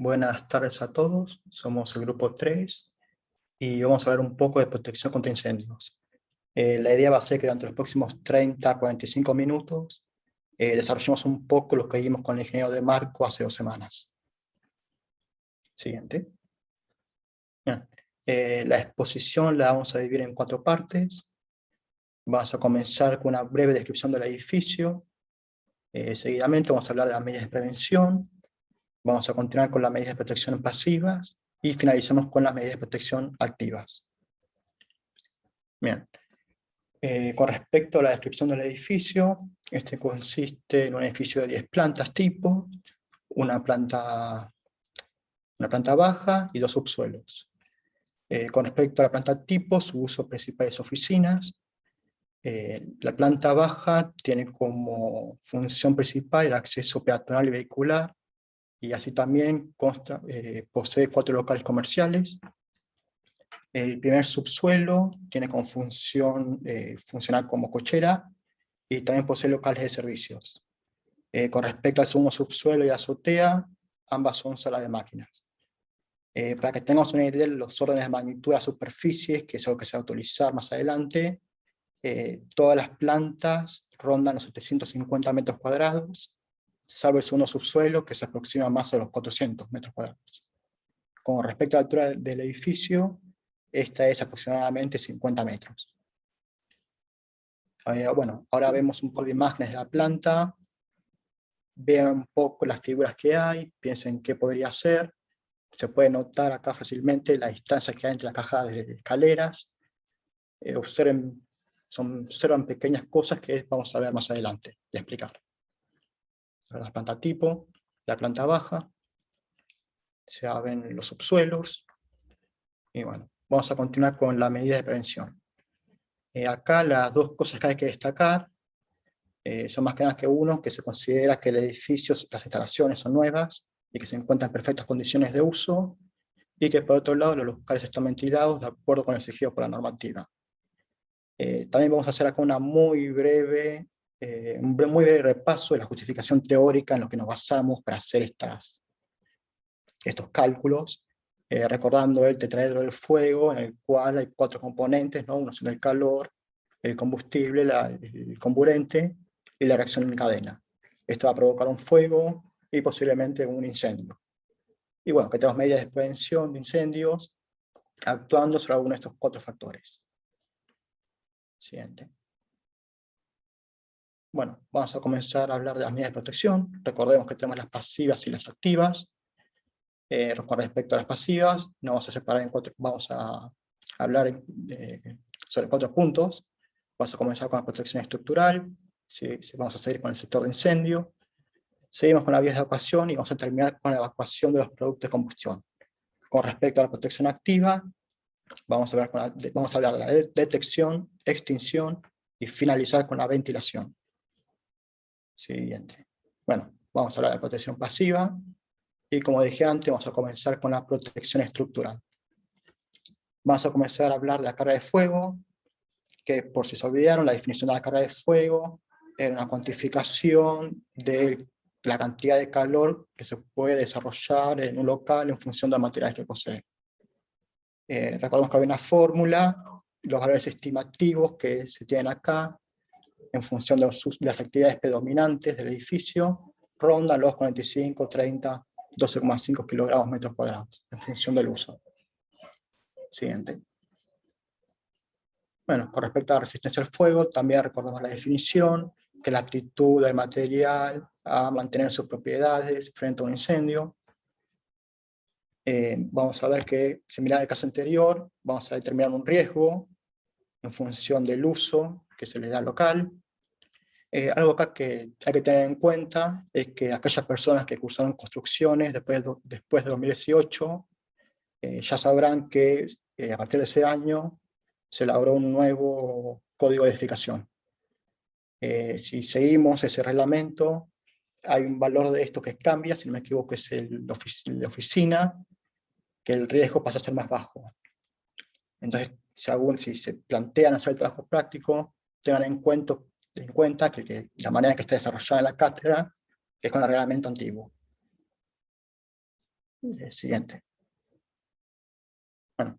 Buenas tardes a todos, somos el grupo 3 y vamos a hablar un poco de protección contra incendios. La idea va a ser que durante los próximos 30 a 45 minutos desarrollemos un poco lo que vimos con el ingeniero de Marco hace 2 semanas. Siguiente. Bien. La exposición la vamos a dividir en 4 partes. Vamos a comenzar con una breve descripción del edificio. Seguidamente vamos a hablar de las medidas de prevención. Vamos a continuar con las medidas de protección pasivas y finalizamos con las medidas de protección activas. Bien. Con respecto a la descripción del edificio, este consiste en un edificio de 10 plantas tipo, una planta baja y 2 subsuelos. Con respecto a la planta tipo, su uso principal es oficinas. La planta baja tiene como función principal el acceso peatonal y vehicular, y así también posee 4 locales comerciales. El primer subsuelo tiene como función funcionar como cochera y también posee locales de servicios. Con respecto al segundo subsuelo y azotea, ambas son salas de máquinas. Para que tengamos una idea de los órdenes de magnitud de las superficies, que es algo que se va a utilizar más adelante, todas las plantas rondan los 750 metros cuadrados, salvo el segundo subsuelo, que se aproxima más a los 400 metros cuadrados. Con respecto a la altura del edificio, esta es aproximadamente 50 metros. Bueno, ahora vemos un poco de imágenes de la planta. Vean un poco las figuras que hay, piensen qué podría ser. Se puede notar acá fácilmente la distancia que hay entre las cajas de escaleras. Observan pequeñas cosas que vamos a ver más adelante y explicar. La planta tipo, la planta baja, se ven los subsuelos. Y bueno, vamos a continuar con la medida de prevención. Acá las 2 cosas que hay que destacar son más que nada que uno, que se considera que el edificio, las instalaciones son nuevas y que se encuentran en perfectas condiciones de uso, y que por otro lado los locales están ventilados de acuerdo con lo exigido por la normativa. También vamos a hacer acá un muy breve repaso de la justificación teórica en lo que nos basamos para hacer estos cálculos, recordando el tetraedro del fuego, en el cual hay 4 componentes, ¿no? Uno son el calor, el combustible, el comburente y la reacción en cadena. Esto va a provocar un fuego y posiblemente un incendio. Y bueno, que tenemos medidas de prevención de incendios actuando sobre alguno de estos 4 factores. Siguiente. Bueno, vamos a comenzar a hablar de las medidas de protección. Recordemos que tenemos las pasivas y las activas. Con respecto a las pasivas, nos vamos a separar en 4, vamos a hablar sobre 4 puntos. Vamos a comenzar con la protección estructural, vamos a seguir con el sector de incendio, seguimos con las vías de evacuación y vamos a terminar con la evacuación de los productos de combustión. Con respecto a la protección activa, vamos a hablar de la detección, extinción y finalizar con la ventilación. Siguiente. Bueno, vamos a hablar de la protección pasiva, y como dije antes, vamos a comenzar con la protección estructural. Vamos a comenzar a hablar de la carga de fuego, que por si se olvidaron, la definición de la carga de fuego era una cuantificación de la cantidad de calor que se puede desarrollar en un local en función de los materiales que posee. Recordemos que hay una fórmula, los valores estimativos que se tienen acá, en función de las actividades predominantes del edificio, rondan los 45, 30, 12,5 kilogramos metros cuadrados, en función del uso. Siguiente. Bueno, con respecto a la resistencia al fuego, también recordamos la definición, que la aptitud del material a mantener sus propiedades frente a un incendio. Vamos a ver que, similar al caso anterior, vamos a determinar un riesgo en función del uso que se le da al local. Algo acá que hay que tener en cuenta es que aquellas personas que cursaron construcciones después de 2018 ya sabrán que a partir de ese año se elaboró un nuevo código de edificación. Si seguimos ese reglamento, hay un valor de esto que cambia, si no me equivoco es el de oficina, que el riesgo pasa a ser más bajo. Entonces, si se plantean hacer el trabajo práctico, tengan en cuenta que la manera que está desarrollada en la cátedra es con el reglamento antiguo. Siguiente. Bueno,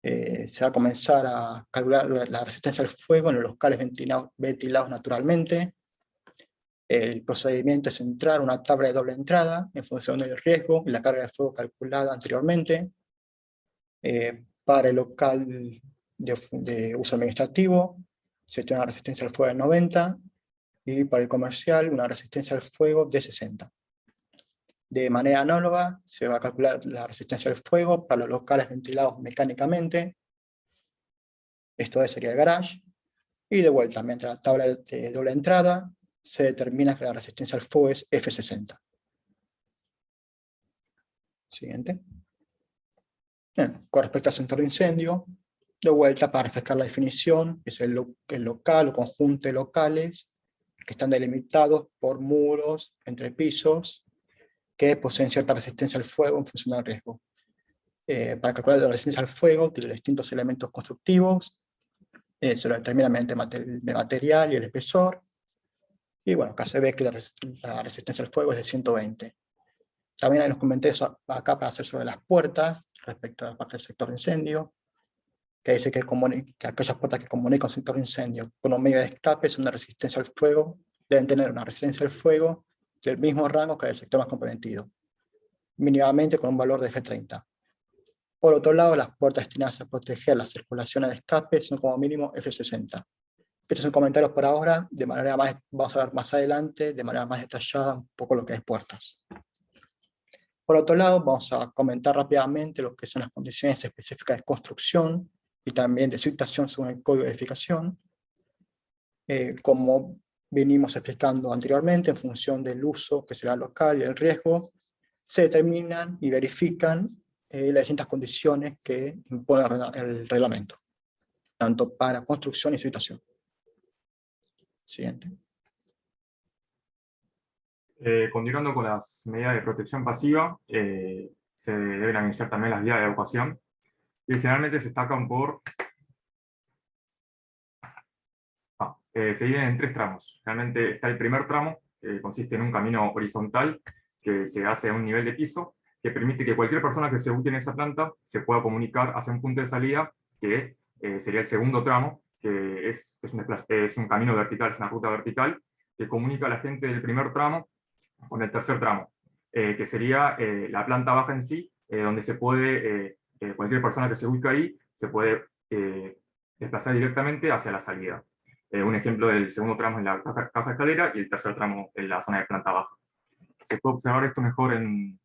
se va a comenzar a calcular la resistencia al fuego en los locales ventilados naturalmente. El procedimiento es entrar una tabla de doble entrada en función del riesgo y la carga de fuego calculada anteriormente. Para el local de uso administrativo se tiene una resistencia al fuego de 90 y para el comercial una resistencia al fuego de 60. De manera análoga se va a calcular la resistencia al fuego para los locales ventilados mecánicamente. Esto sería el garage. Y de vuelta, mientras la tabla de doble entrada se determina que la resistencia al fuego es F60. Siguiente. Bien, con respecto al sensor de incendio, de vuelta para refrescar la definición, es el local o conjunto de locales que están delimitados por muros, entrepisos, que poseen cierta resistencia al fuego en función del riesgo. Para calcular la resistencia al fuego, tiene distintos elementos constructivos, se lo determina mediante el material y el espesor, y bueno, acá se ve que la resistencia al fuego es de 120. También hay los comentarios acá para hacer sobre las puertas, respecto a la parte del sector de incendio, que dice que aquellas puertas que comunican con el sector de incendio con un medio de escape son de resistencia al fuego, deben tener una resistencia al fuego del mismo rango que el sector más comprometido, mínimamente con un valor de F30. Por otro lado, las puertas destinadas a proteger las circulaciones de escape son como mínimo F60. Estos son comentarios por ahora, de manera más, vamos a ver más adelante, de manera más detallada, un poco lo que es puertas. Por otro lado, vamos a comentar rápidamente lo que son las condiciones específicas de construcción y también de situación según el código de edificación. Como venimos explicando anteriormente, en función del uso que será local y el riesgo, se determinan y verifican las distintas condiciones que impone el reglamento, tanto para construcción y situación. Siguiente. Continuando con las medidas de protección pasiva, se deben analizar también las vías de evacuación, y generalmente se destacan se dividen en 3 tramos. Realmente está el primer tramo, que consiste en un camino horizontal que se hace a un nivel de piso, que permite que cualquier persona que se ubique en esa planta se pueda comunicar hacia un punto de salida, que sería el segundo tramo, que es un camino vertical, es una ruta vertical, que comunica a la gente del primer tramo con el tercer tramo, que sería la planta baja en sí, donde se puede, cualquier persona que se ubica ahí, se puede desplazar directamente hacia la salida. Un ejemplo del segundo tramo en la caja escalera y el tercer tramo en la zona de planta baja. Se puede observar esto mejor en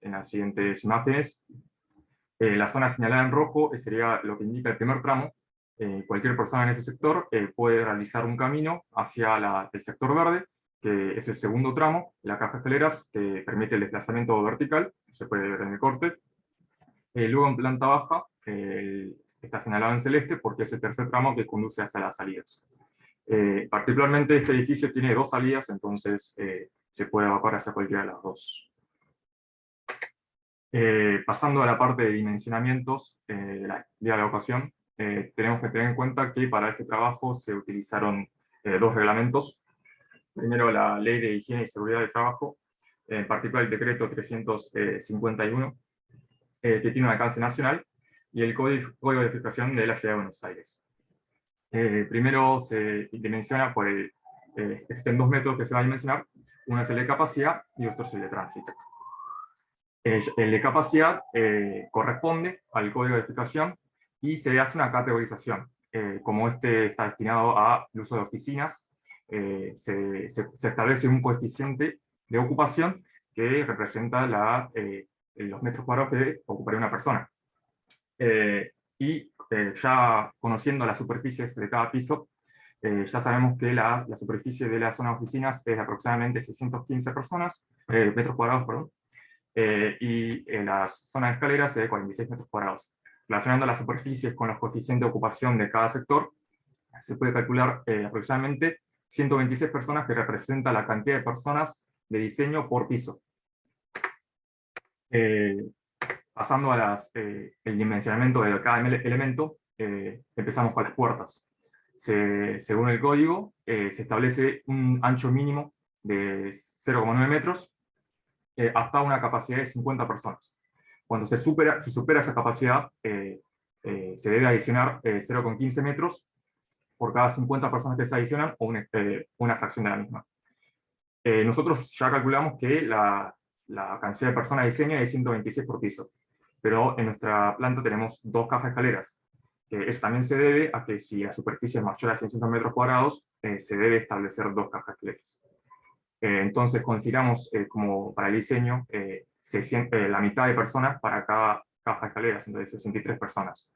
las siguientes imágenes. La zona señalada en rojo sería lo que indica el primer tramo. Cualquier persona en ese sector puede realizar un camino hacia el sector verde, que es el segundo tramo, la caja de escaleras, que permite el desplazamiento vertical, se puede ver en el corte. Luego en planta baja, está señalado en celeste porque es el tercer tramo que conduce hacia las salidas. Particularmente este edificio tiene 2 salidas, entonces se puede evacuar hacia cualquiera de las 2. Pasando a la parte de dimensionamientos de la vía de evacuación, tenemos que tener en cuenta que para este trabajo se utilizaron 2 reglamentos. Primero, la Ley de Higiene y Seguridad del Trabajo, en particular el decreto 351, que tiene un alcance nacional, y el Código de Edificación de la Ciudad de Buenos Aires. Primero se dimensiona por existen 2 métodos que se va a dimensionar, uno es el de capacidad y otro es el de tránsito. El de capacidad corresponde al código de edificación y se hace una categorización. Como este está destinado al uso de oficinas, se establece un coeficiente de ocupación que representa los metros cuadrados que ocuparía una persona. Ya conociendo las superficies de cada piso, ya sabemos que la superficie de la zona de oficinas es de aproximadamente 615 metros cuadrados, perdón. Y en la zona de escaleras es de 46 metros cuadrados. Relacionando las superficies con los coeficientes de ocupación de cada sector, se puede calcular aproximadamente 126 personas, que representa la cantidad de personas de diseño por piso. Pasando a el dimensionamiento de cada elemento, empezamos con las puertas. Según el código, se establece un ancho mínimo de 0,9 metros, hasta una capacidad de 50 personas. Cuando se supera esa capacidad, se debe adicionar 0,15 metros por cada 50 personas que se adicionan, o una fracción de la misma. Nosotros ya calculamos que la cantidad de personas de diseño es 126 por piso, pero en nuestra planta tenemos 2 cajas escaleras. Eso también se debe a que si la superficie es mayor a 600 metros cuadrados, se debe establecer 2 cajas escaleras. Entonces consideramos como para el diseño la mitad de personas para cada caja de escaleras, entonces 63 personas.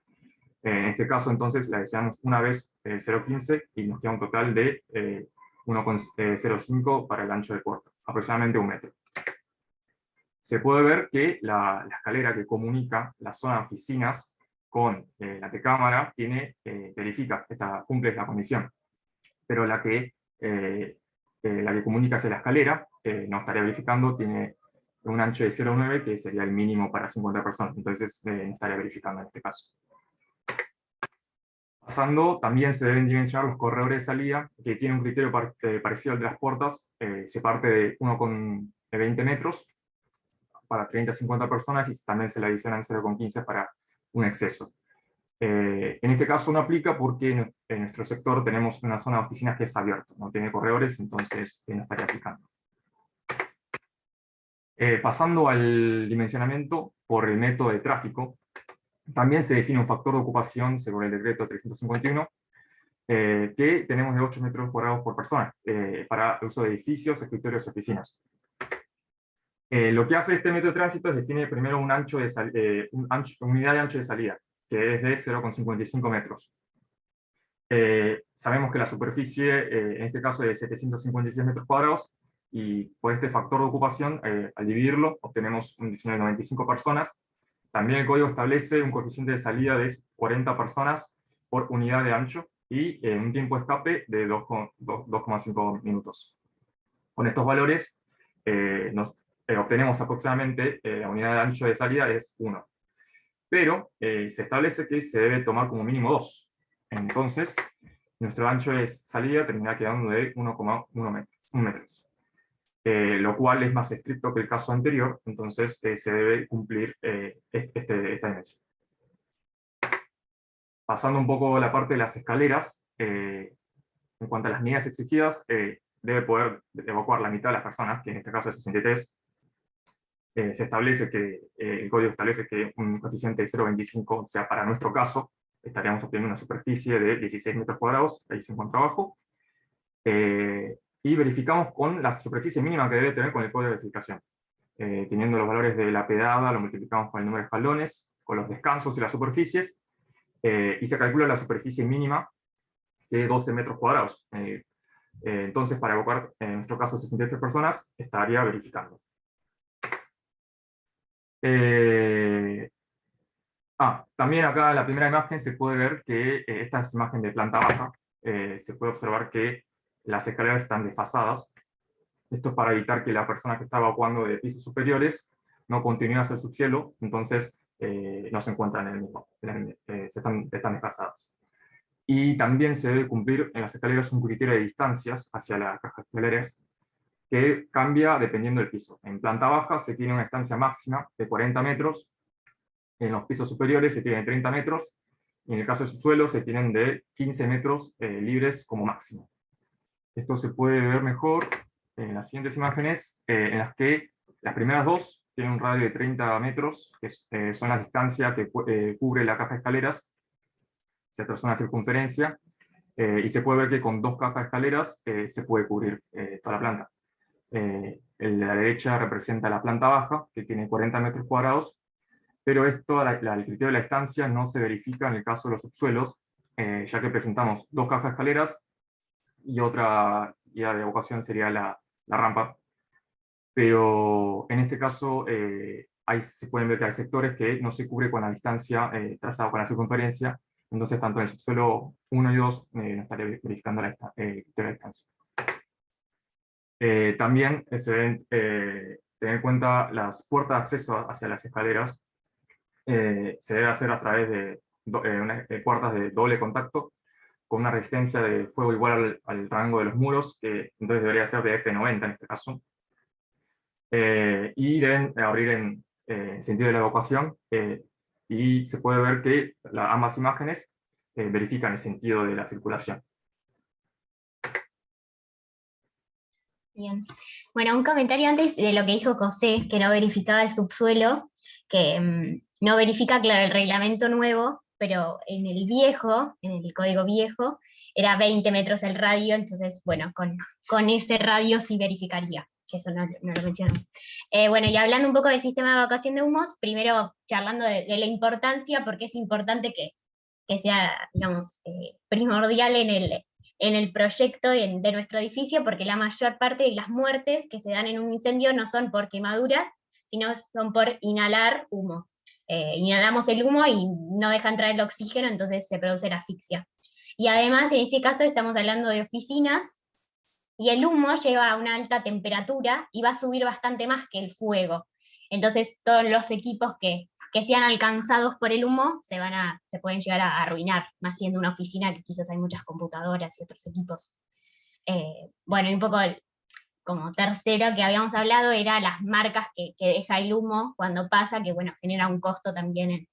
En este caso, entonces, la diseñamos una vez 0,15 y nos queda un total de 1,05 para el ancho de puerta, aproximadamente 1 metro. Se puede ver que la escalera que comunica la zona de oficinas con la antecámara cumple la condición, pero la que comunica hacia la escalera, no estaría verificando, tiene un ancho de 0,9, que sería el mínimo para 50 personas, entonces no estaría verificando en este caso. Pasando, también se deben dimensionar los corredores de salida, que tienen un criterio parecido al de las puertas. Se parte de 1,20 metros para 30 a 50 personas, y también se le adicionan 0,15 para un exceso. En este caso no aplica porque en nuestro sector tenemos una zona de oficinas que es abierta, no tiene corredores, entonces no estaría aplicando. Pasando al dimensionamiento por el método de tráfico, también se define un factor de ocupación según el decreto 351, que tenemos de 8 metros cuadrados por persona, para uso de edificios, escritorios y oficinas. Lo que hace este método de tránsito es definir primero un unidad de ancho de salida, que es de 0,55 metros. Sabemos que la superficie, en este caso, es de 756 metros cuadrados, y por este factor de ocupación, al dividirlo, obtenemos un diseño de 95 personas. También el código establece un coeficiente de salida de 40 personas por unidad de ancho, y un tiempo de escape de 2,5 minutos. Con estos valores obtenemos aproximadamente la unidad de ancho de salida es 1. Pero se establece que se debe tomar como mínimo 2. Entonces, nuestro ancho de salida termina quedando de 1,1 metros. Lo cual es más estricto que el caso anterior, entonces se debe cumplir esta dimensión. Pasando un poco a la parte de las escaleras, en cuanto a las medidas exigidas, debe poder evacuar la mitad de las personas, que en este caso es 63. Se establece que, el código establece que un coeficiente de 0,25, o sea, para nuestro caso, estaríamos obteniendo una superficie de 16 metros cuadrados, ahí se encuentra abajo, y verificamos con la superficie mínima que debe tener con el código de verificación. Teniendo los valores de la pedada, lo multiplicamos con el número de escalones, con los descansos y las superficies, y se calcula la superficie mínima, que es 12 metros cuadrados. Entonces, para evacuar, en nuestro caso, 63 personas, estaría verificando. También acá en la primera imagen se puede ver que esta es imagen de planta baja. Se puede observar que las escaleras están desfasadas. Esto es para evitar que la persona que está evacuando de pisos superiores no continúe hacia el subsuelo, entonces no se encuentran en el mismo, están desfasadas. Y también se debe cumplir en las escaleras un criterio de distancias hacia la caja de escaleras, que cambia dependiendo del piso. En planta baja se tiene una distancia máxima de 40 metros, en los pisos superiores se tienen 30 metros, y en el caso del subsuelo se tienen de 15 metros libres como máximo. Esto se puede ver mejor en las siguientes imágenes, en las que las primeras dos tienen un radio de 30 metros, que son las distancias que cubre la caja de escaleras, se traza una circunferencia, y se puede ver que con 2 cajas de escaleras se puede cubrir toda la planta. El de la derecha representa la planta baja, que tiene 40 metros cuadrados, pero esto, el criterio de la distancia, no se verifica en el caso de los subsuelos, ya que presentamos 2 cajas de escaleras, y otra guía de evacuación sería la rampa. Pero en este caso se pueden ver que hay sectores que no se cubre con la distancia trazada con la circunferencia, entonces tanto en el subsuelo 1 y 2 no estaría verificando el criterio de distancia. También se deben tener en cuenta las puertas de acceso hacia las escaleras. Se debe hacer a través de puertas de doble contacto, con una resistencia de fuego igual al rango de los muros, que entonces debería ser de F90 en este caso. y deben abrir en sentido de la evacuación, y se puede ver que ambas imágenes verifican el sentido de la circulación. Bien. Bueno, un comentario antes de lo que dijo José, que no verificaba el subsuelo, que no verifica, claro, el reglamento nuevo, pero en el viejo, en el código viejo, era 20 metros el radio, entonces, bueno, con ese radio sí verificaría, que eso no lo mencionamos. Bueno, y hablando un poco del sistema de evacuación de humos, primero charlando de la importancia, porque es importante que sea, digamos, primordial en el proyecto de nuestro edificio, porque la mayor parte de las muertes que se dan en un incendio no son por quemaduras, sino son por inhalar humo. Inhalamos el humo y no deja entrar el oxígeno, entonces se produce la asfixia. Y además, en este caso, estamos hablando de oficinas, y el humo lleva a una alta temperatura y va a subir bastante más que el fuego. Entonces, todos los equipos que sean alcanzados por el humo se pueden llegar a arruinar, más siendo una oficina que quizás hay muchas computadoras y otros equipos. Bueno, y un poco como tercero que habíamos hablado era las marcas que deja el humo cuando pasa, que bueno, genera un costo también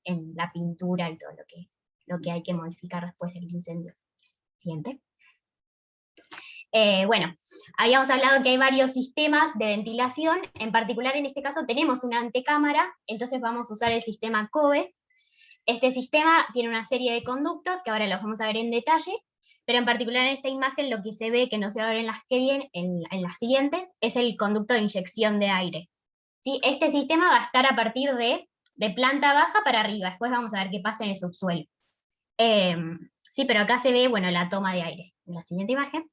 en la pintura y todo lo que hay que modificar después del incendio. Siguiente. Bueno, habíamos hablado que hay varios sistemas de ventilación, en particular en este caso tenemos una antecámara, entonces vamos a usar el sistema COBE. Este sistema tiene una serie de conductos que ahora los vamos a ver en detalle, pero en particular en esta imagen lo que se ve, que no se va a ver en las que vienen, en las siguientes, es el conducto de inyección de aire. ¿Sí? Este sistema va a estar a partir de planta baja para arriba, después vamos a ver qué pasa en el subsuelo. Sí, pero acá se ve, bueno, la toma de aire. En la siguiente imagen.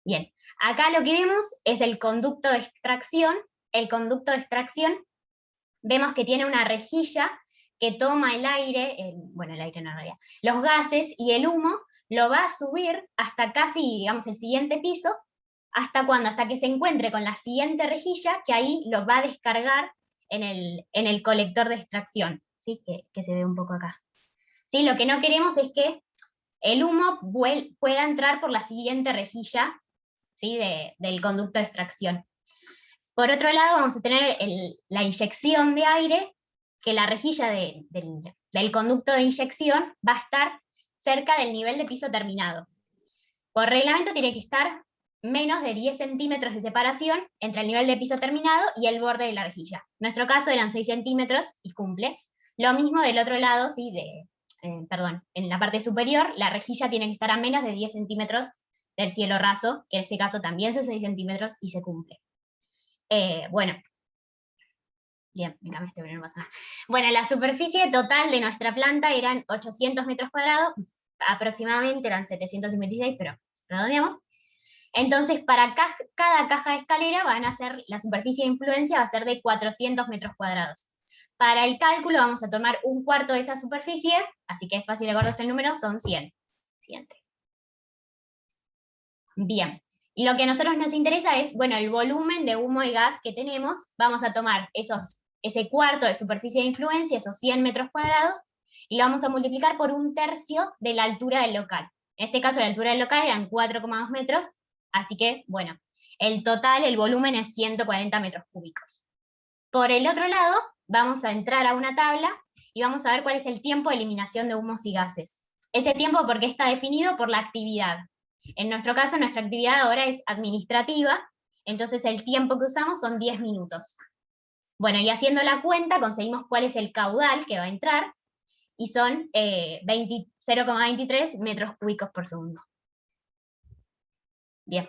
Bien, acá lo que vemos es el conducto de extracción. El conducto de extracción, vemos que tiene una rejilla que toma el aire, bueno, el aire no, en realidad, los gases y el humo, lo va a subir hasta casi, digamos, el siguiente piso, hasta que se encuentre con la siguiente rejilla, que ahí lo va a descargar en el colector de extracción, ¿sí? Que se ve un poco acá. ¿Sí? Lo que no queremos es que el humo pueda entrar por la siguiente rejilla, ¿sí? Del conducto de extracción. Por otro lado, vamos a tener la inyección de aire, que la rejilla del conducto de inyección va a estar cerca del nivel de piso terminado. Por reglamento tiene que estar menos de 10 centímetros de separación entre el nivel de piso terminado y el borde de la rejilla. En nuestro caso eran 6 centímetros y cumple. Lo mismo del otro lado, ¿sí? En la parte superior, la rejilla tiene que estar a menos de 10 centímetros del cielo raso, que en este caso también son 6 centímetros y se cumple. Bueno, bien, me cambié pero no pasa nada. Bueno, la superficie total de nuestra planta eran 800 metros cuadrados, aproximadamente eran 756, pero redondeamos. Entonces, para cada caja de escalera la superficie de influencia va a ser de 400 metros cuadrados. Para el cálculo vamos a tomar un cuarto de esa superficie, así que es fácil de acordarse el número, son 100. Siguiente. Bien, y lo que a nosotros nos interesa es, bueno, el volumen de humo y gas que tenemos. Vamos a tomar ese cuarto de superficie de influencia, esos 100 metros cuadrados, y lo vamos a multiplicar por 1/3 de la altura del local. En este caso, la altura del local eran 4,2 metros, así que, bueno, el total, el volumen es 140 metros cúbicos. Por el otro lado, vamos a entrar a una tabla y vamos a ver cuál es el tiempo de eliminación de humos y gases. Ese tiempo, porque está definido por la actividad. En nuestro caso, nuestra actividad ahora es administrativa, entonces el tiempo que usamos son 10 minutos. Bueno, y haciendo la cuenta, conseguimos cuál es el caudal que va a entrar, y son 0,23 metros cúbicos por segundo. Bien.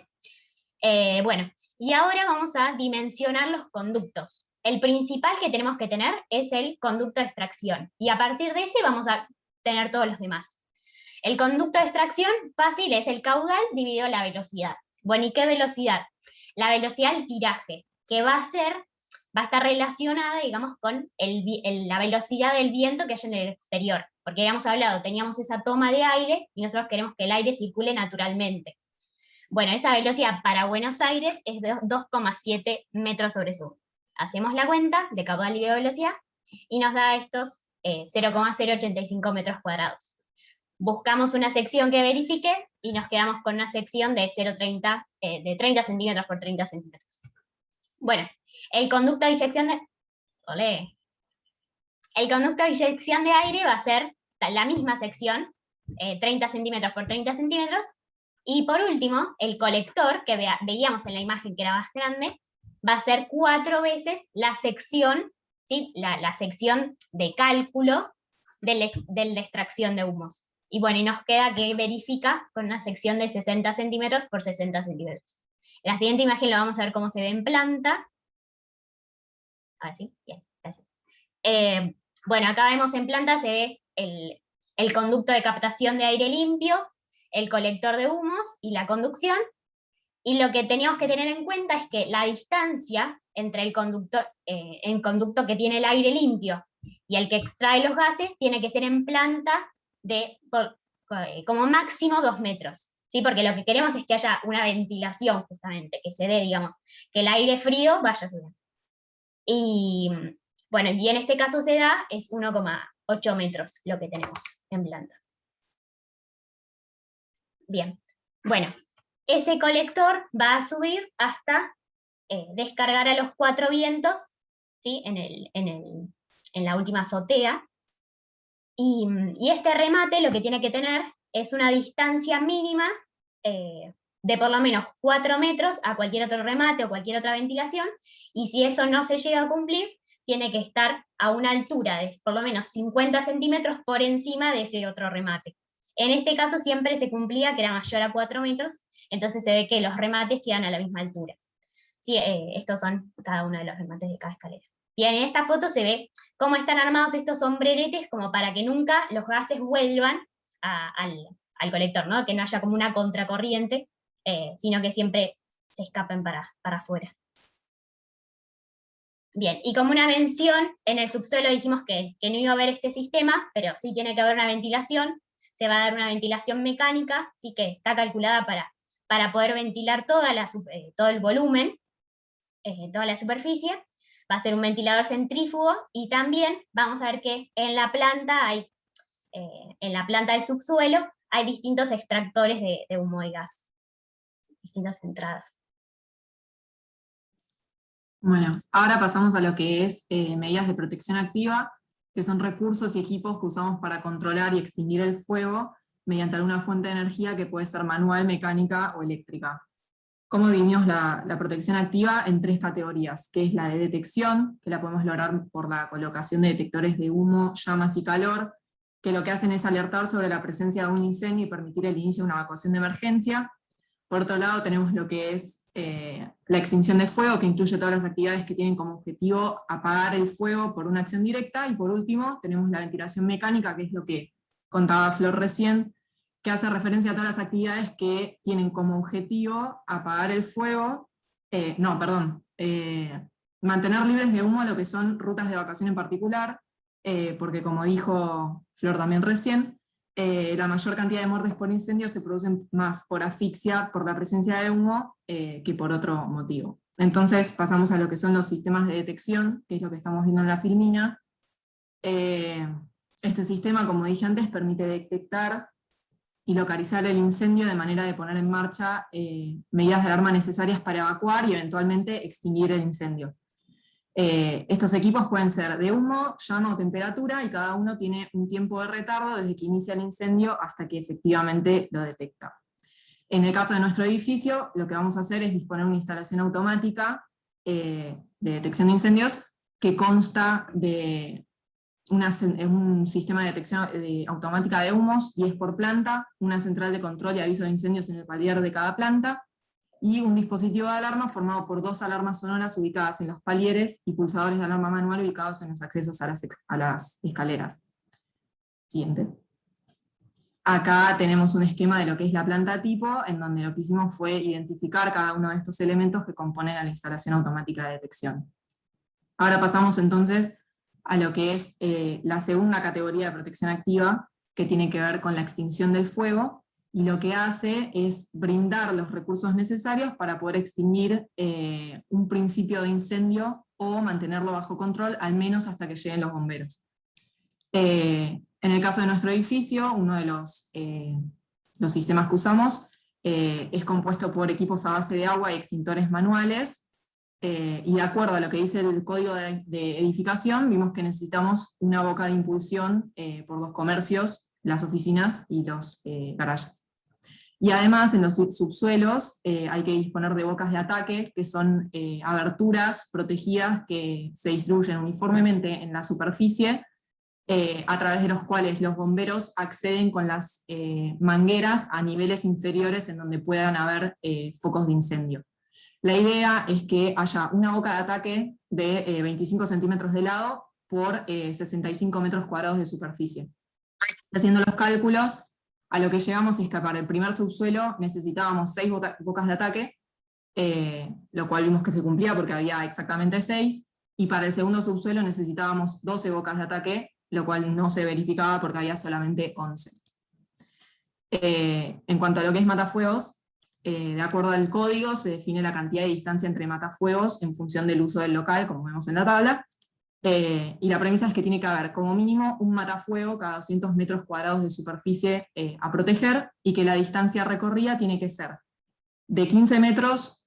Bueno, y ahora vamos a dimensionar los conductos. El principal que tenemos que tener es el conducto de extracción, y a partir de ese vamos a tener todos los demás. El conducto de extracción fácil es el caudal dividido la velocidad. Bueno, ¿y qué velocidad? La velocidad del tiraje, que va a estar relacionada, digamos, con la velocidad del viento que hay en el exterior. Porque habíamos hablado, teníamos esa toma de aire y nosotros queremos que el aire circule naturalmente. Bueno, esa velocidad para Buenos Aires es de 2,7 metros sobre segundo. Hacemos la cuenta de caudal dividido velocidad y nos da estos 0,085 metros cuadrados. Buscamos una sección que verifique y nos quedamos con una sección de 30 centímetros por 30 centímetros. Bueno, el conducto de inyección de... Olé. El conducto de inyección de aire va a ser la misma sección, 30 centímetros por 30 centímetros, y por último, el colector, que veíamos en la imagen que era más grande, va a ser 4 veces la sección, ¿sí? la sección de cálculo del de extracción de humos. Y bueno, y nos queda que verifica con una sección de 60 centímetros por 60 centímetros. La siguiente imagen la vamos a ver cómo se ve en planta. Ahora sí, bien, gracias. Bueno, acá vemos en planta, se ve el conducto de captación de aire limpio, el colector de humos y la conducción. Y lo que teníamos que tener en cuenta es que la distancia entre el conducto que tiene el aire limpio y el que extrae los gases tiene que ser en planta como máximo 2 metros. ¿Sí? Porque lo que queremos es que haya una ventilación, justamente, que se dé, digamos, que el aire frío vaya subiendo. Y bueno, y en este caso se da, es 1,8 metros lo que tenemos en planta. Bien, bueno, ese colector va a subir hasta descargar a los 4 vientos, ¿sí? en la última azotea. Y este remate lo que tiene que tener es una distancia mínima de por lo menos 4 metros a cualquier otro remate o cualquier otra ventilación, y si eso no se llega a cumplir, tiene que estar a una altura de por lo menos 50 centímetros por encima de ese otro remate. En este caso siempre se cumplía que era mayor a 4 metros, entonces se ve que los remates quedan a la misma altura. Sí, estos son cada uno de los remates de cada escalera. Bien, en esta foto se ve cómo están armados estos sombreretes como para que nunca los gases vuelvan al colector, ¿no? Que no haya como una contracorriente, sino que siempre se escapen para afuera. Bien, y como una mención, en el subsuelo dijimos que no iba a haber este sistema, pero sí tiene que haber una ventilación, se va a dar una ventilación mecánica, sí que está calculada para poder ventilar todo el volumen, toda la superficie. Va a ser un ventilador centrífugo, y también vamos a ver que en la planta del subsuelo hay distintos extractores de humo y gas, distintas entradas. Bueno, ahora pasamos a lo que es medidas de protección activa, que son recursos y equipos que usamos para controlar y extinguir el fuego mediante alguna fuente de energía que puede ser manual, mecánica o eléctrica. ¿Cómo dividimos la protección activa? En 3 categorías, que es la de detección, que la podemos lograr por la colocación de detectores de humo, llamas y calor, que lo que hacen es alertar sobre la presencia de un incendio y permitir el inicio de una evacuación de emergencia. Por otro lado tenemos lo que es la extinción de fuego, que incluye todas las actividades que tienen como objetivo apagar el fuego por una acción directa, y por último tenemos la ventilación mecánica, que es lo que contaba Flor recién, que hace referencia a todas las actividades que tienen como objetivo apagar el fuego, mantener libres de humo lo que son rutas de evacuación en particular, porque como dijo Flor también recién, la mayor cantidad de muertes por incendio se producen más por asfixia, por la presencia de humo, que por otro motivo. Entonces pasamos a lo que son los sistemas de detección, que es lo que estamos viendo en la filmina. Este sistema, como dije antes, permite detectar y localizar el incendio de manera de poner en marcha medidas de alarma necesarias para evacuar y eventualmente extinguir el incendio. Estos equipos pueden ser de humo, llama o temperatura, y cada uno tiene un tiempo de retardo desde que inicia el incendio hasta que efectivamente lo detecta. En el caso de nuestro edificio, lo que vamos a hacer es disponer una instalación automática de detección de incendios que consta de un sistema de detección automática de humos, 10 por planta, una central de control y aviso de incendios en el palier de cada planta, y un dispositivo de alarma formado por 2 alarmas sonoras ubicadas en los palieres y pulsadores de alarma manual ubicados en los accesos a las escaleras. Siguiente. Acá tenemos un esquema de lo que es la planta tipo, en donde lo que hicimos fue identificar cada uno de estos elementos que componen a la instalación automática de detección. Ahora pasamos entonces a lo que es la segunda categoría de protección activa, que tiene que ver con la extinción del fuego, y lo que hace es brindar los recursos necesarios para poder extinguir un principio de incendio o mantenerlo bajo control, al menos hasta que lleguen los bomberos. En el caso de nuestro edificio, uno de los sistemas que usamos es compuesto por equipos a base de agua y extintores manuales, y de acuerdo a lo que dice el código de edificación, vimos que necesitamos una boca de impulsión por los comercios, las oficinas y los garajes. Y además en los subsuelos hay que disponer de bocas de ataque, que son aberturas protegidas que se distribuyen uniformemente en la superficie, a través de los cuales los bomberos acceden con las mangueras a niveles inferiores en donde puedan haber focos de incendio. La idea es que haya una boca de ataque de 25 centímetros de lado por 65 metros cuadrados de superficie. Haciendo los cálculos, a lo que llegamos es que para el primer subsuelo necesitábamos 6 bocas de ataque, lo cual vimos que se cumplía porque había exactamente 6, y para el segundo subsuelo necesitábamos 12 bocas de ataque, lo cual no se verificaba porque había solamente 11. En cuanto a lo que es matafuegos, de acuerdo al código se define la cantidad de distancia entre matafuegos en función del uso del local, como vemos en la tabla, y la premisa es que tiene que haber como mínimo un matafuego cada 200 metros cuadrados de superficie a proteger, y que la distancia recorrida tiene que ser de 15 metros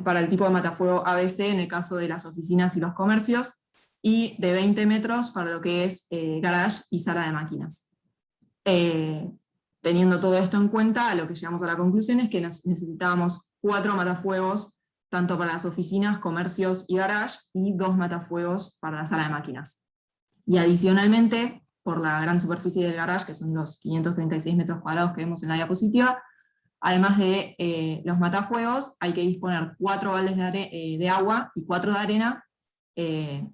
para el tipo de matafuego ABC en el caso de las oficinas y los comercios, y de 20 metros para lo que es garage y sala de máquinas. Teniendo todo esto en cuenta, a lo que llegamos a la conclusión es que necesitábamos 4 matafuegos, tanto para las oficinas, comercios y garage, y 2 matafuegos para la sala de máquinas. Y adicionalmente, por la gran superficie del garage, que son los 536 metros cuadrados que vemos en la diapositiva, además de los matafuegos, hay que disponer 4 baldes de agua y 4 de arena,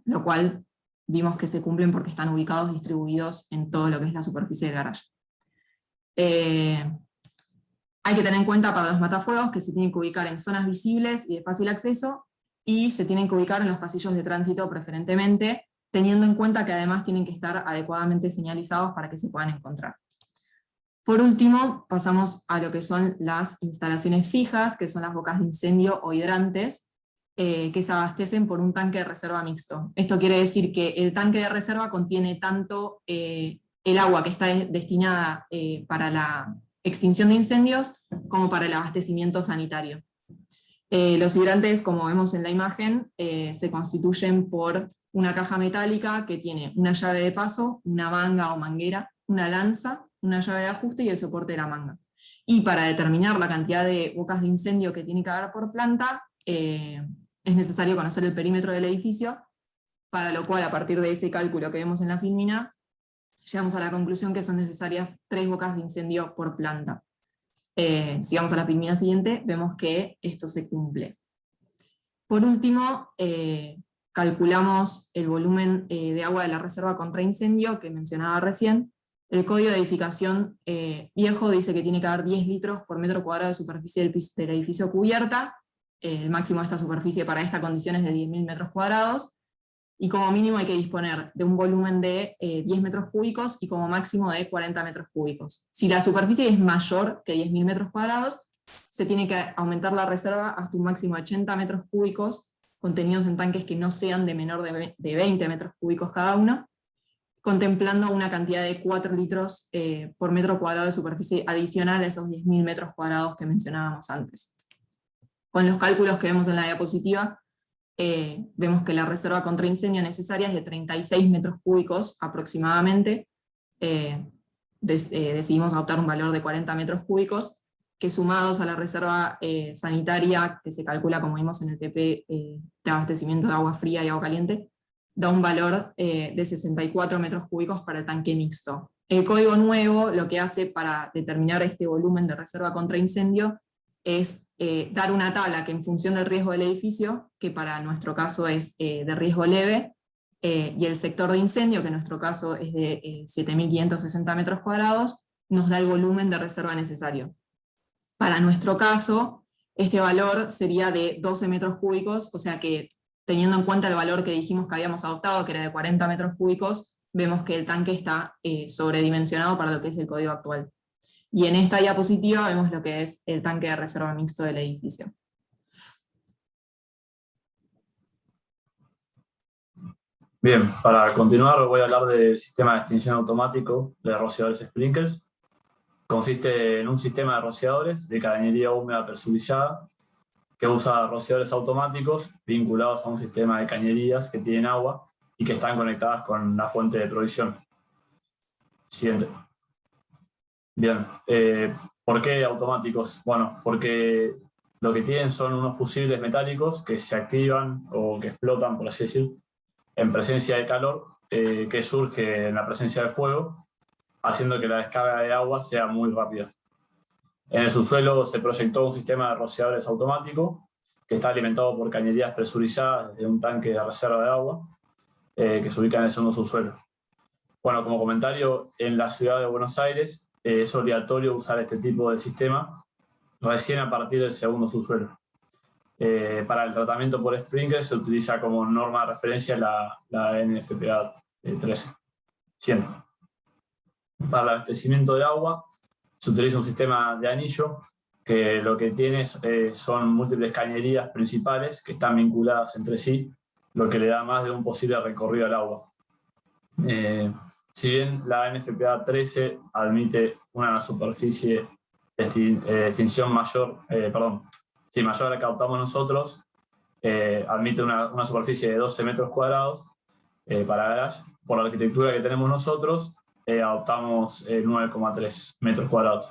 lo cual vimos que se cumplen porque están ubicados distribuidos en todo lo que es la superficie del garage. Hay que tener en cuenta para los matafuegos que se tienen que ubicar en zonas visibles y de fácil acceso, y se tienen que ubicar en los pasillos de tránsito preferentemente, teniendo en cuenta que además tienen que estar adecuadamente señalizados para que se puedan encontrar. Por último, pasamos a lo que son las instalaciones fijas, que son las bocas de incendio o hidrantes, que se abastecen por un tanque de reserva mixto. Esto quiere decir que el tanque de reserva contiene tanto el agua que está destinada para la extinción de incendios, como para el abastecimiento sanitario. Los hidrantes, como vemos en la imagen, se constituyen por una caja metálica que tiene una llave de paso, una manga o manguera, una lanza, una llave de ajuste y el soporte de la manga. Y para determinar la cantidad de bocas de incendio que tiene que haber por planta, es necesario conocer el perímetro del edificio, para lo cual, a partir de ese cálculo que vemos en la filmina, llegamos a la conclusión que son necesarias 3 bocas de incendio por planta. Si vamos a la filmina siguiente, vemos que esto se cumple. Por último, calculamos el volumen de agua de la reserva contra incendio que mencionaba recién. El código de edificación viejo dice que tiene que haber 10 litros por metro cuadrado de superficie del edificio cubierta. El máximo de esta superficie para esta condición es de 10.000 metros cuadrados, y como mínimo hay que disponer de un volumen de 10 metros cúbicos y como máximo de 40 metros cúbicos. Si la superficie es mayor que 10.000 metros cuadrados, se tiene que aumentar la reserva hasta un máximo de 80 metros cúbicos, contenidos en tanques que no sean de menor de 20 metros cúbicos cada uno, contemplando una cantidad de 4 litros por metro cuadrado de superficie adicional a esos 10.000 metros cuadrados que mencionábamos antes. Con los cálculos que vemos en la diapositiva, vemos que la reserva contra incendio necesaria es de 36 metros cúbicos aproximadamente. Decidimos adoptar un valor de 40 metros cúbicos, que sumados a la reserva sanitaria, que se calcula como vimos en el TP de abastecimiento de agua fría y agua caliente, da un valor de 64 metros cúbicos para el tanque mixto. El código nuevo lo que hace para determinar este volumen de reserva contra incendio es dar una tabla que en función del riesgo del edificio, que para nuestro caso es de riesgo leve, y el sector de incendio, que en nuestro caso es de 7.560 metros cuadrados, nos da el volumen de reserva necesario. Para nuestro caso, este valor sería de 12 metros cúbicos, o sea que teniendo en cuenta el valor que dijimos que habíamos adoptado, que era de 40 metros cúbicos, vemos que el tanque está sobredimensionado para lo que es el código actual. Y en esta diapositiva vemos lo que es el tanque de reserva mixto del edificio. Bien, para continuar voy a hablar del sistema de extinción automático de rociadores sprinklers. Consiste en un sistema de rociadores de cañería húmeda presurizada que usa rociadores automáticos vinculados a un sistema de cañerías que tienen agua y que están conectadas con la fuente de provisión. Siguiente. Bien, ¿por qué automáticos? Bueno, porque lo que tienen son unos fusibles metálicos que se activan o que explotan, por así decir, en presencia de calor que surge en la presencia de fuego, haciendo que la descarga de agua sea muy rápida. En el subsuelo se proyectó un sistema de rociadores automático que está alimentado por cañerías presurizadas desde un tanque de reserva de agua que se ubica en el segundo subsuelo. Bueno, como comentario, en la ciudad de Buenos Aires es obligatorio usar este tipo de sistema recién a partir del segundo subsuelo. Para el tratamiento por sprinkler se utiliza como norma de referencia la NFPA 13. Siguiente. Para el abastecimiento de agua se utiliza un sistema de anillo que lo que tiene son múltiples cañerías principales que están vinculadas entre sí, lo que le da más de un posible recorrido al agua. Si bien la NFPA 13 admite una superficie de extinción mayor, mayor a la que adoptamos nosotros, admite una superficie de 12 metros cuadrados para garage. Por la arquitectura que tenemos nosotros, adoptamos 9,3 metros cuadrados.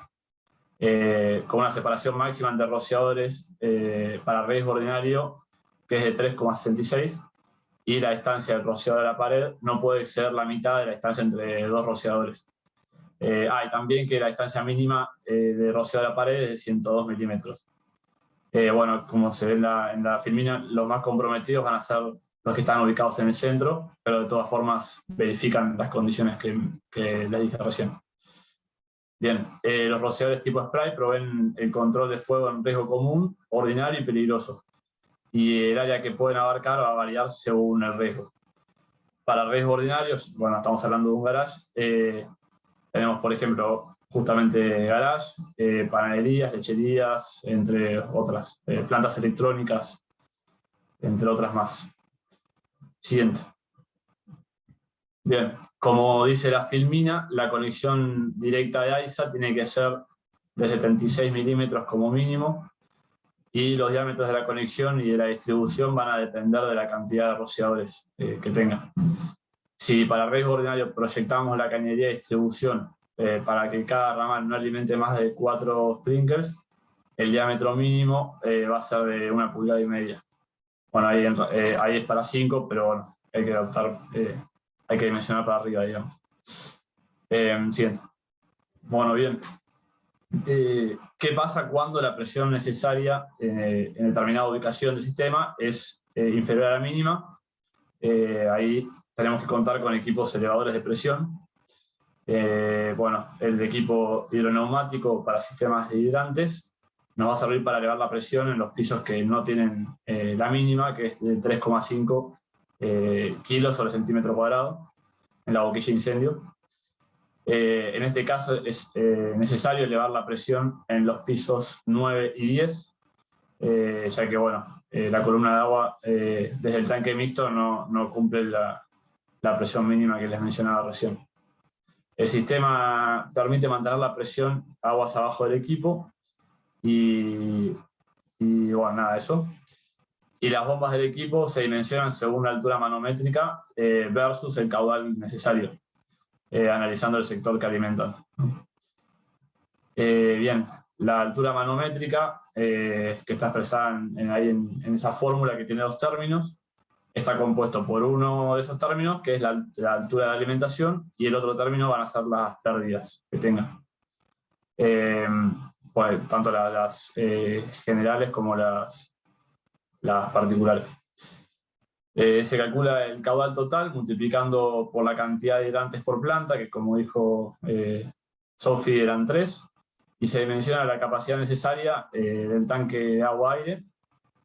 Con una separación máxima entre rociadores para riesgo ordinario, que es de 3,66, y la distancia del rociador a la pared no puede exceder la mitad de la distancia entre dos rociadores. Y también que la distancia mínima de rociador a la pared es de 102 milímetros. Bueno, como se ve en la filmina, los más comprometidos van a ser los que están ubicados en el centro, pero de todas formas verifican las condiciones que les dije recién. Bien, los rociadores tipo spray proveen el control de fuego en riesgo común, ordinario y peligroso. Y el área que pueden abarcar va a variar según el riesgo. Para riesgo ordinario, bueno, estamos hablando de un garage, tenemos, por ejemplo, justamente garage, panaderías, lecherías, entre otras, plantas electrónicas, entre otras más. Siguiente. Bien, como dice la filmina, la conexión directa de AISA tiene que ser de 76 milímetros como mínimo, y los diámetros de la conexión y de la distribución van a depender de la cantidad de rociadores que tengan. Si para riesgo ordinario proyectamos la cañería de distribución para que cada ramal no alimente más de 4 sprinklers, el diámetro mínimo va a ser de 1,5 pulgadas. Bueno, ahí es para 5, pero bueno, hay que adaptar, hay que dimensionar para arriba, digamos. Siguiente. Bueno, bien. ¿Qué pasa cuando la presión necesaria en determinada ubicación del sistema es inferior a la mínima? Ahí tenemos que contar con equipos elevadores de presión. Bueno, el equipo hidroneumático para sistemas de hidrantes nos va a servir para elevar la presión en los pisos que no tienen la mínima, que es de 3,5 kilos sobre centímetro cuadrado en la boquilla de incendio. En este caso es necesario elevar la presión en los pisos 9 y 10, ya que bueno, la columna de agua desde el tanque mixto no cumple la presión mínima que les mencionaba recién. El sistema permite mantener la presión aguas abajo del equipo y bueno, nada, eso. Y las bombas del equipo se dimensionan según la altura manométrica versus el caudal necesario, analizando el sector que alimentan. Bien, la altura manométrica, que está expresada ahí en esa fórmula que tiene dos términos, está compuesto por uno de esos términos, que es la altura de alimentación, y el otro término van a ser las pérdidas que tenga. Pues, tanto las generales como las particulares. Se calcula el caudal total multiplicando por la cantidad de hidrantes por planta, que como dijo Sofi eran 3, y se dimensiona la capacidad necesaria del tanque de agua-aire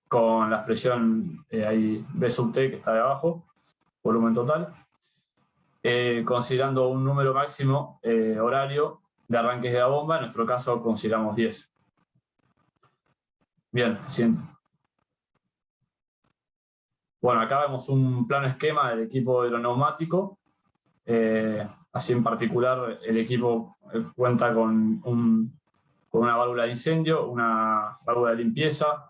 con la expresión ahí B sub T que está de abajo, volumen total, considerando un número máximo horario de arranques de la bomba. En nuestro caso consideramos 10. Bien, siguiente. Bueno, acá vemos un plano esquema del equipo hidroneumático. Así en particular el equipo cuenta con con una válvula de incendio, una válvula de limpieza,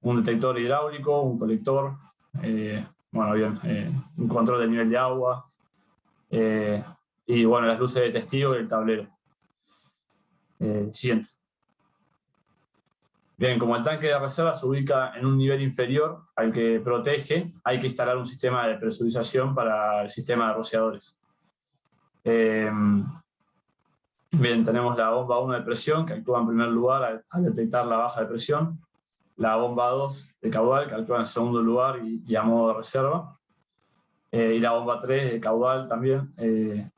un detector hidráulico, un colector, bueno, bien, un control del nivel de agua, y bueno, las luces de testigo y el tablero. Siguiente. Bien, como el tanque de reserva se ubica en un nivel inferior al que protege, hay que instalar un sistema de presurización para el sistema de rociadores. Bien, tenemos la bomba 1 de presión, que actúa en primer lugar al detectar la baja de presión. La bomba 2 de caudal, que actúa en segundo lugar y a modo de reserva. Y la bomba 3 de caudal también, que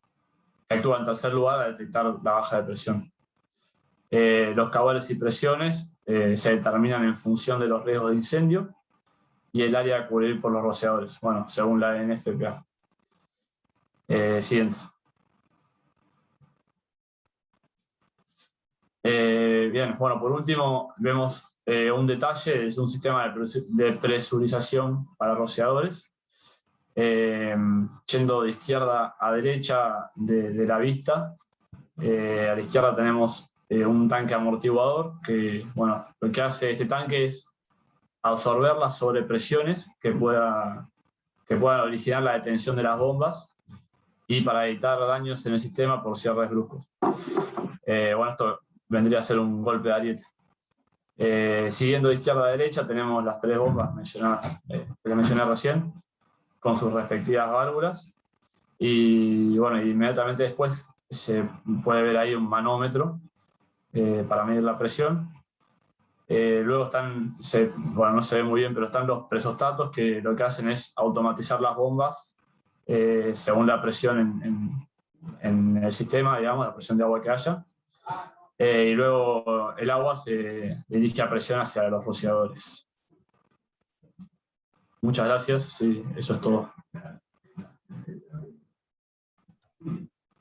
actúa en tercer lugar al detectar la baja de presión. Los caudales y presiones se determinan en función de los riesgos de incendio y el área a cubrir por los rociadores, bueno, según la NFPA. Siguiente. Bien, bueno, por último vemos un detalle, es un sistema de presurización para rociadores. Yendo de izquierda a derecha de la vista, a la izquierda tenemos un tanque amortiguador que, bueno, lo que hace este tanque es absorber las sobrepresiones que puedan originar la detención de las bombas y para evitar daños en el sistema por cierres bruscos. Bueno, esto vendría a ser un golpe de ariete. Siguiendo de izquierda a derecha tenemos las 3 bombas mencionadas, que les mencioné recién, con sus respectivas válvulas. Y bueno, inmediatamente después se puede ver ahí un manómetro para medir la presión. Luego están, bueno, no se ve muy bien, pero están los presostatos que lo que hacen es automatizar las bombas según la presión en el sistema, digamos, la presión de agua que haya. Y luego el agua se dirige a presión hacia los rociadores. Muchas gracias, sí, eso es todo.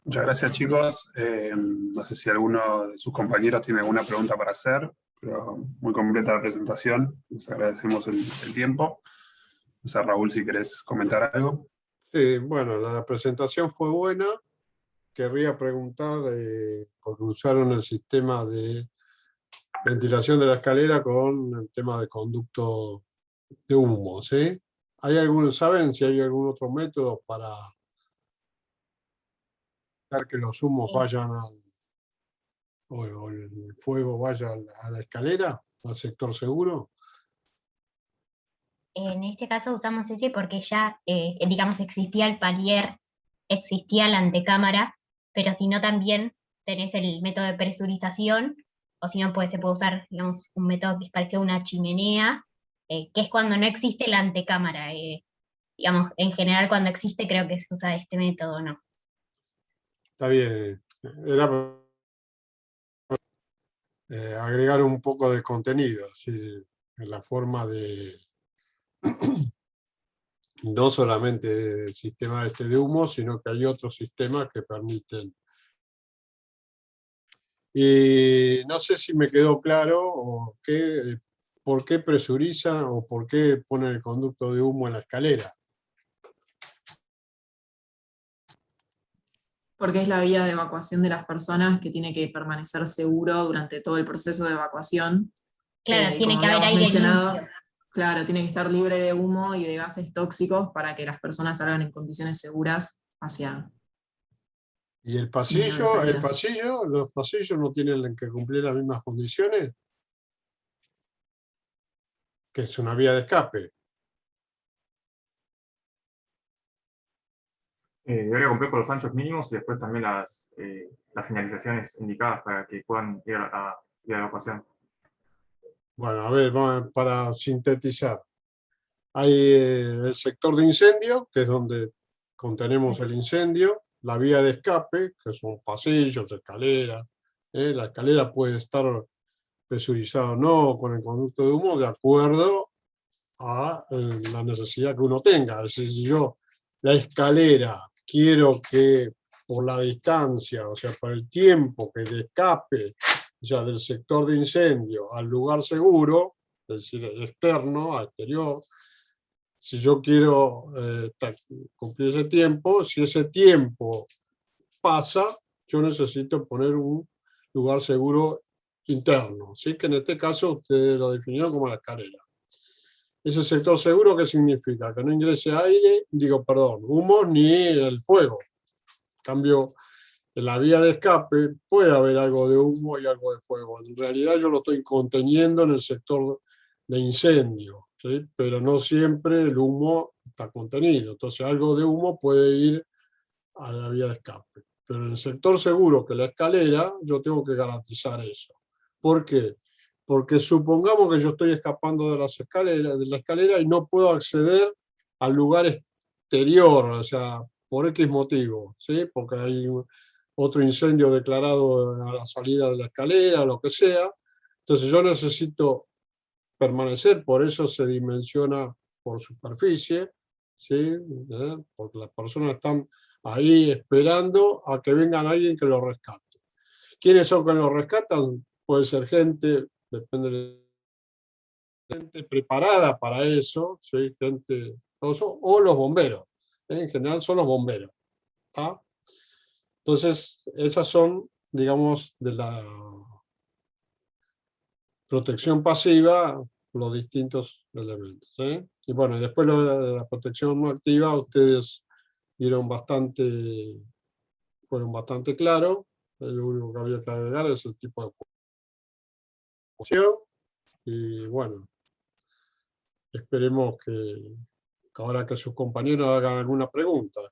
Muchas gracias, chicos. No sé si alguno de sus compañeros tiene alguna pregunta para hacer, pero muy completa la presentación. Les agradecemos el tiempo. No sé, Raúl, si querés comentar algo. Sí, bueno, la presentación fue buena. Querría preguntar, porque usaron el sistema de ventilación de la escalera con el tema de conducto de humo, ¿sí? ¿Saben si hay algún otro método para hacer que los humos vayan o el fuego vaya a la escalera, al sector seguro? En este caso usamos ese porque ya, digamos, existía el palier, existía la antecámara, pero si no también tenés el método de presurización, o si no se puede usar, digamos, un método que es parecido a una chimenea, que es cuando no existe la antecámara. Digamos, en general cuando existe creo que se usa este método, ¿no? Está bien. Era agregar un poco de contenido, ¿sí? En la forma de no solamente el sistema de humo, sino que hay otros sistemas que permiten. Y no sé si me quedó claro por qué presurizan o por qué ponen el conducto de humo en la escalera. Porque es la vía de evacuación de las personas que tiene que permanecer seguro durante todo el proceso de evacuación. Claro, tiene como que haber habíamos aire mencionado, limpio. claro, tiene que estar libre de humo y de gases tóxicos para que las personas salgan en condiciones seguras hacia... ¿Y el pasillo, los pasillos no tienen que cumplir las mismas condiciones? Que es una vía de escape. Debería cumplir con los anchos mínimos y después también las señalizaciones indicadas para que puedan ir a la evacuación. Bueno, a ver, para sintetizar. Hay el sector de incendio, que es donde contenemos el incendio, la vía de escape, que son pasillos, escaleras. La escalera puede estar presurizada o no con el conducto de humo de acuerdo a la necesidad que uno tenga. Es decir, si yo la escalera quiero que por la distancia, o sea, por el tiempo que de escape, o sea, del sector de incendio al lugar seguro, es decir, externo, a exterior, si yo quiero cumplir ese tiempo, si ese tiempo pasa, yo necesito poner un lugar seguro interno, ¿sí? Que en este caso ustedes lo definieron como la escalera. Ese sector seguro, ¿qué significa? Que no ingrese aire, humo ni el fuego. En cambio, en la vía de escape puede haber algo de humo y algo de fuego. En realidad yo lo estoy conteniendo en el sector de incendio, ¿sí? Pero no siempre el humo está contenido. Entonces algo de humo puede ir a la vía de escape. Pero en el sector seguro, que es la escalera, yo tengo que garantizar eso. ¿Por qué? Porque supongamos que yo estoy escapando de la escalera y no puedo acceder al lugar exterior, o sea, por X motivo, ¿sí? Porque hay otro incendio declarado a la salida de la escalera, lo que sea. Entonces yo necesito permanecer, por eso se dimensiona por superficie, ¿sí? Porque las personas están ahí esperando a que vengan alguien que los rescate. ¿Quiénes son que los rescatan? Puede ser gente, depende de gente preparada para eso, ¿sí? Gente, o los bomberos. En general son los bomberos. ¿Tá? Entonces, esas son, digamos, de la protección pasiva, los distintos elementos. Y bueno, después lo de la protección no activa, ustedes fueron bastante claros. Lo único que había que agregar es el tipo de función. Y bueno, esperemos que ahora que sus compañeros hagan alguna pregunta.